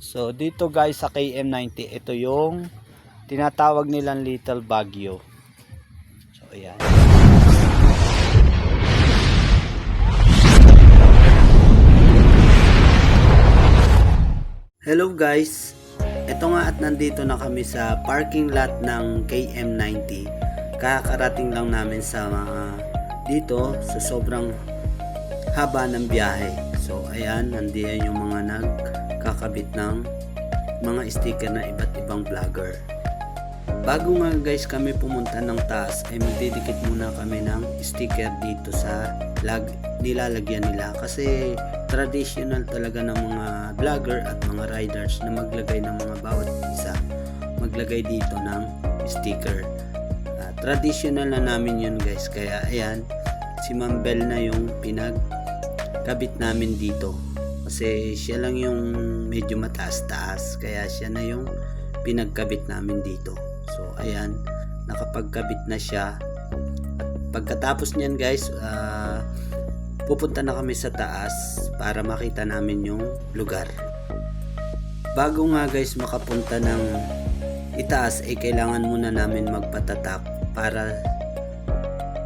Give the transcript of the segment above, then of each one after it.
So dito guys sa KM90, ito yung tinatawag nilang Little Baguio. So ayan. Hello guys. Ito nga at nandito na kami sa parking lot ng KM90. Kakarating lang namin sa dito sa sobrang haba ng biyahe. So ayan, nandiyan yung mga nagkakabit ng mga sticker na iba't ibang vlogger. Bago nga guys kami pumunta ng taas ay magdidikit muna kami ng sticker dito sa nilalagyan nila, kasi traditional talaga ng mga vlogger at mga riders na maglagay ng mga bawat isa maglagay dito ng sticker. Traditional na namin yun guys, kaya ayan, si Ma'am Bell na yung pinagkabit namin dito kasi siya lang yung medyo mataas-taas, kaya siya na yung pinagkabit namin dito. So ayan, nakapagkabit na siya. At pagkatapos niyan guys, pupunta na kami sa taas para makita namin yung lugar. Bago nga guys makapunta ng itaas ay kailangan muna namin magpatatak para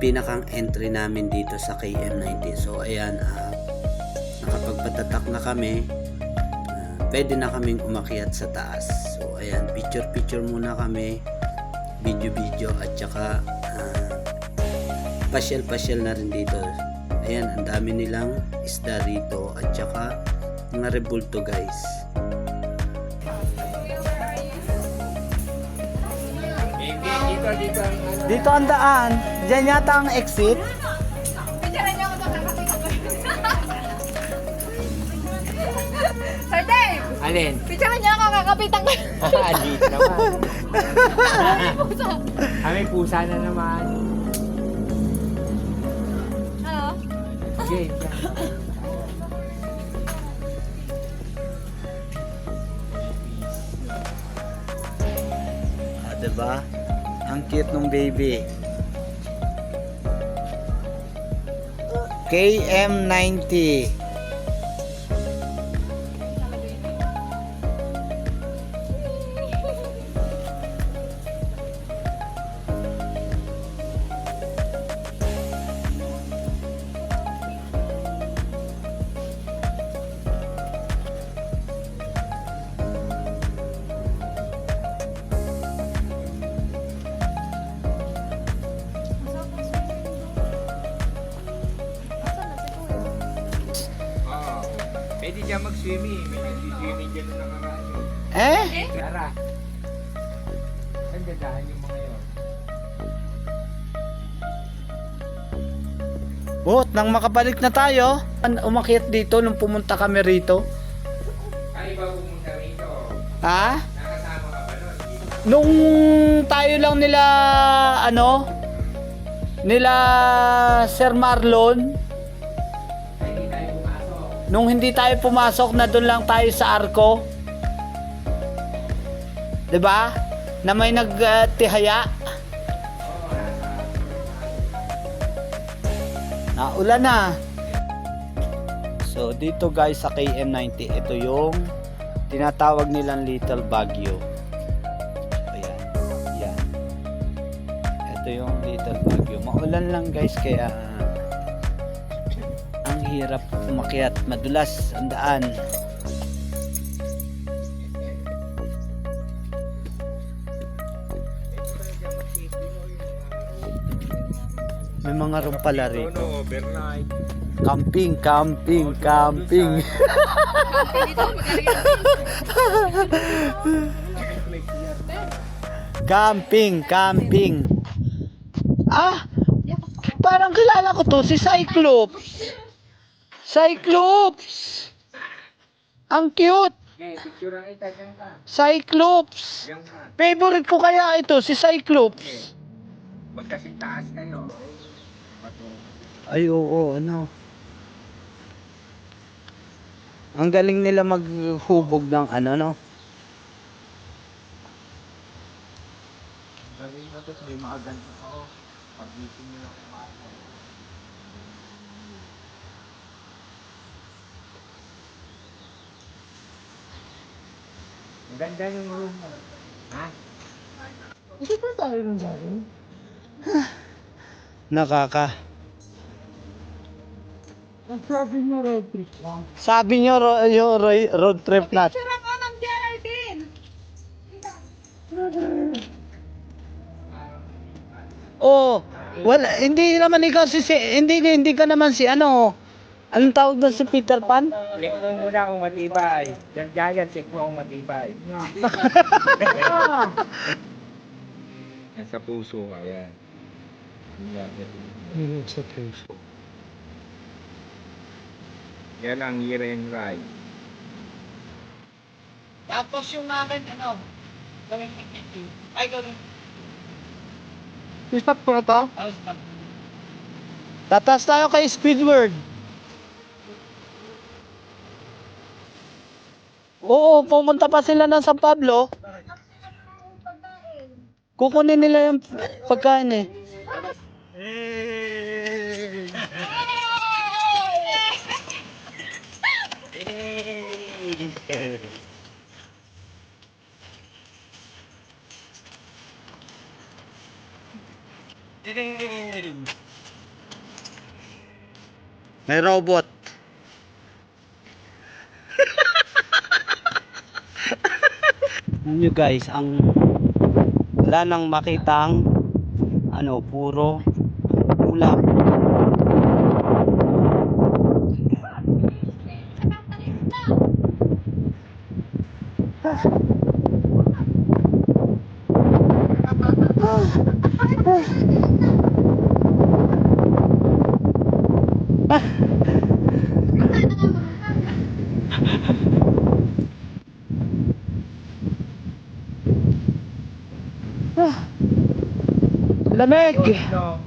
pinakang entry namin dito sa KM90. So ayan, nakapagpatatak na kami, pwede na kaming umakyat sa taas. So ayan, picture muna kami, video at saka pasyal na rin dito. Ayan, ang dami nilang isda rito at saka mga rebulto guys. Dito ang daan. Diyan yata ang exit. Sir Dave! Alin? Picture niya ako, kakapitan ko. Alit naman. Kami pusa na naman. Ano? Okay. Diba? Ang cute ng baby. KM90. Pwede dyan mag-swimming. May nag-swimming dyan na nakaraan. Tara. Saan dadahan yung mga yun? Nang makabalik na tayo, umakyat dito nung pumunta kami rito. Ay, ba pumunta rito? Ha? Nakasama ka ba nun? Nung tayo lang nila Sir Marlon, Hindi tayo pumasok. nung hindi tayo pumasok na doon lang tayo sa Arco. 'Di ba? Na may nagtihaya. Ulan na. So dito guys sa KM90, ito yung tinatawag nilang Little Baguio. Ayan. Yan. Ito yung Little Baguio. Maulan lang guys, kaya ang hirap umakyat, madulas ang daan. May mga room pala rito. Overnight. Camping. Dito, Camping. Parang kilala ko to, si Cyclops. Ang cute. Okay, picture ang kita dyan ka. Cyclops. Dyan ka. Favorite ko kaya ito, si Cyclops. Okay. Magkasing taas kayo. Ay, oo, ano. Ang galing nila maghubog ng no? Galing na to, may mga ganito ako. Pag-meeting nila kumain. Ang ganda ng room mo. Ha? Nakaka. Sabi mo road trip lang. Sabi nyo yung road trip natin. Sarap ko ng Geraldine. Oh, wala, hindi naman ikaw hindi ka naman si ano. Anong tawag doon si Peter Pan? Check mo muna kung matibay. Diyan, check mo kung matibay. Nasa puso ka, yan. Sa puso. Yan ang year and ride. Tapos yung akin, ano, gawin ay gawin. Stop ko na to? Tatas tayo kay Squidward. Oo, pumunta pa sila ng San Pablo. Kukunin nila yung pagkain eh. May robot. Nyo guys, ang wala nang makitang ano, puro ulap. Lamig. No.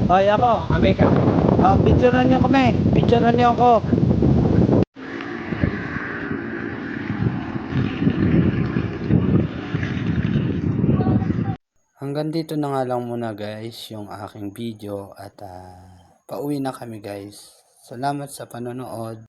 Ay ako. Kami ka. Picturean niyo kami. Picturean niyo ako. Hanggang dito na nga lang muna guys yung aking video at pauwi na kami guys. Salamat sa panonood.